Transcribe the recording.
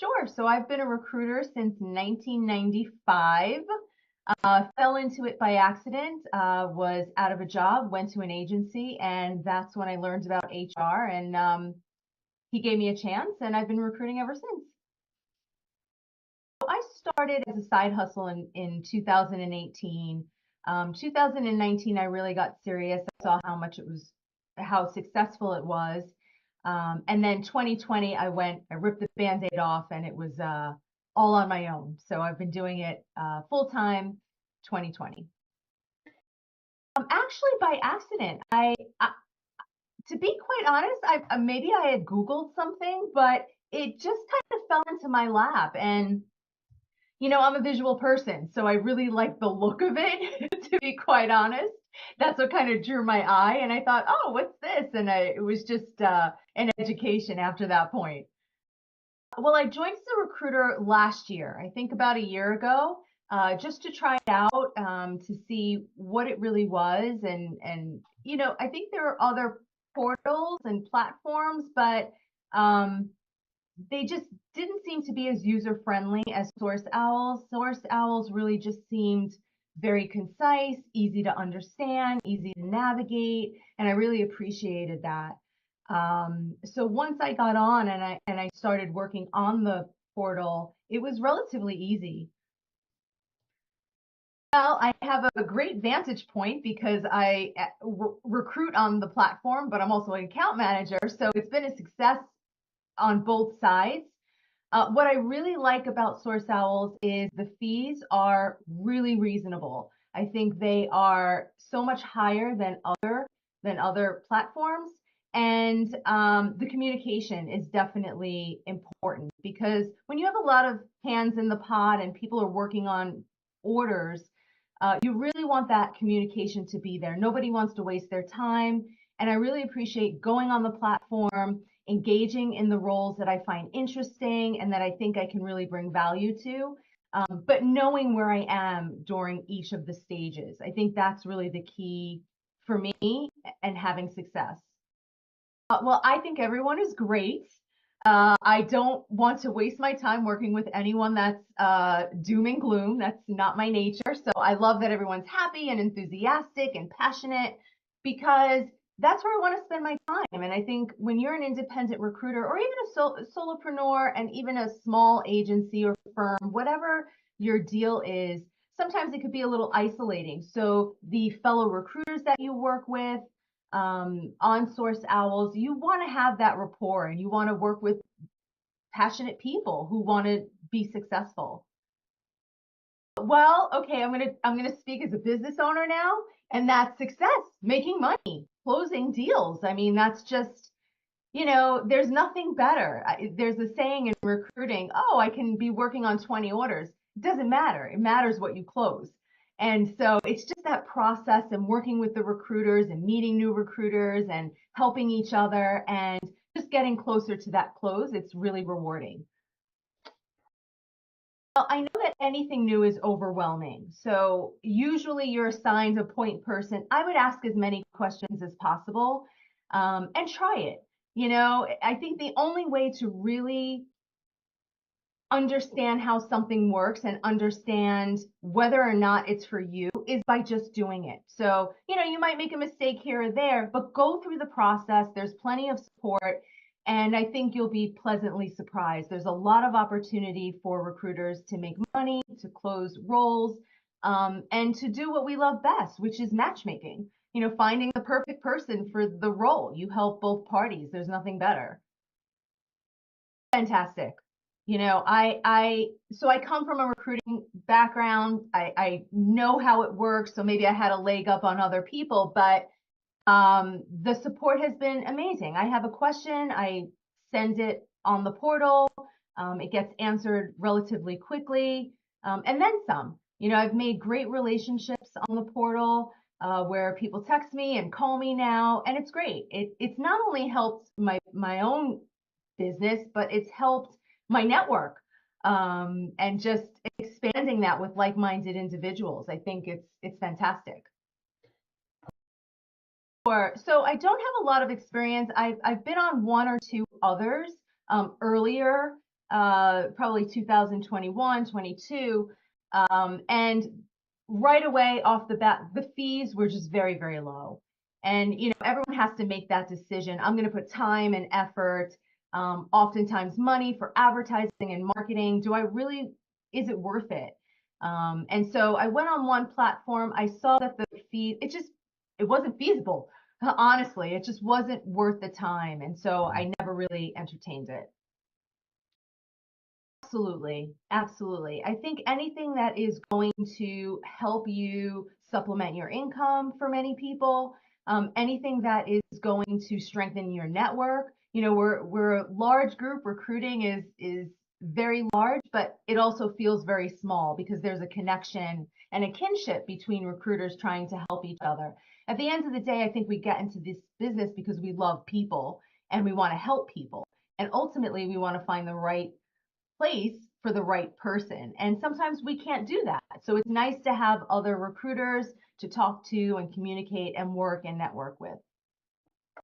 Sure. So I've been a recruiter since 1995. Fell into it by accident, was out of a job, went to an agency, and that's when I learned about HR. And he gave me a chance, and I've been recruiting ever since. So I started as a side hustle in 2018. 2019, I really got serious. I saw how successful it was. And then 2020, I ripped the Band-Aid off, and it was all on my own. So I've been doing it full time 2020. Actually, by accident. To be quite honest, maybe I had Googled something, but it just kind of fell into my lap. And I'm a visual person, so I really like the look of it, to be quite honest. That's what kind of drew my eye, and I thought, oh, what's this? And it was just an education after that point. Well, I joined as a recruiter last year, I think about a year ago, just to try it out, to see what it really was. And I think there are other portals and platforms, but um, they just didn't seem to be as user friendly as SourceOwls. SourceOwls really just seemed very concise, easy to understand, easy to navigate, and I really appreciated that. So once I got on and I started working on the portal, it was relatively easy. Well, I have a great vantage point because I recruit on the platform, but I'm also an account manager, so it's been a success on both sides. What I really like about SourceOwls is the fees are really reasonable. I think they are so much higher than other platforms, and the communication is definitely important because when you have a lot of hands in the pot and people are working on orders, you really want that communication to be there. Nobody wants to waste their time, and I really appreciate going on the platform, engaging in the roles that I find interesting and that I think I can really bring value to, but knowing where I am during each of the stages. I think that's really the key for me and having success. Well, I think everyone is great. I don't want to waste my time working with anyone that's doom and gloom. That's not my nature. So I love that everyone's happy and enthusiastic and passionate because that's where I want to spend my time. And I think when you're an independent recruiter or even a solopreneur and even a small agency or firm, whatever your deal is, sometimes it could be a little isolating. So the fellow recruiters that you work with, on SourceOwls, you want to have that rapport and you want to work with passionate people who want to be successful. Well, okay, I'm gonna speak as a business owner now, and that's success, making money, closing deals. I mean, that's just, there's nothing better. There's a saying in recruiting, oh, I can be working on 20 orders. It doesn't matter. It matters what you close. And so it's just that process and working with the recruiters and meeting new recruiters and helping each other and just getting closer to that close. It's really rewarding. Well, I know that anything new is overwhelming. So usually you're assigned a point person. I would ask as many questions as possible, and try it. I think the only way to really understand how something works and understand whether or not it's for you is by just doing it. So, you might make a mistake here or there, but go through the process. There's plenty of support, and I think you'll be pleasantly surprised. There's a lot of opportunity for recruiters to make money, to close roles, and to do what we love best, which is matchmaking. Finding the perfect person for the role. You help both parties. There's nothing better. Fantastic. So I come from a recruiting background. I know how it works, so maybe I had a leg up on other people, but the support has been amazing. I have a question, I send it on the portal, it gets answered relatively quickly, and then some. I've made great relationships on the portal, where people text me and call me now, and it's great. It's not only helped my own business, but it's helped my network, and just expanding that with like-minded individuals. I think it's fantastic. So I don't have a lot of experience. I've been on one or two others earlier. probably 2021, 22. And right away off the bat, the fees were just very, very low. And, everyone has to make that decision. I'm going to put time and effort, oftentimes money for advertising and marketing. Is it worth it? And so I went on one platform. I saw that the fee, it wasn't feasible. Honestly, it just wasn't worth the time. And so I never really entertained it. Absolutely. Absolutely. I think anything that is going to help you supplement your income for many people, anything that is going to strengthen your network. We're a large group. Recruiting is very large, but it also feels very small because there's a connection and a kinship between recruiters trying to help each other. At the end of the day, I think we get into this business because we love people and we want to help people. And ultimately, we want to find the right place for the right person. And sometimes we can't do that. So it's nice to have other recruiters to talk to and communicate and work and network with.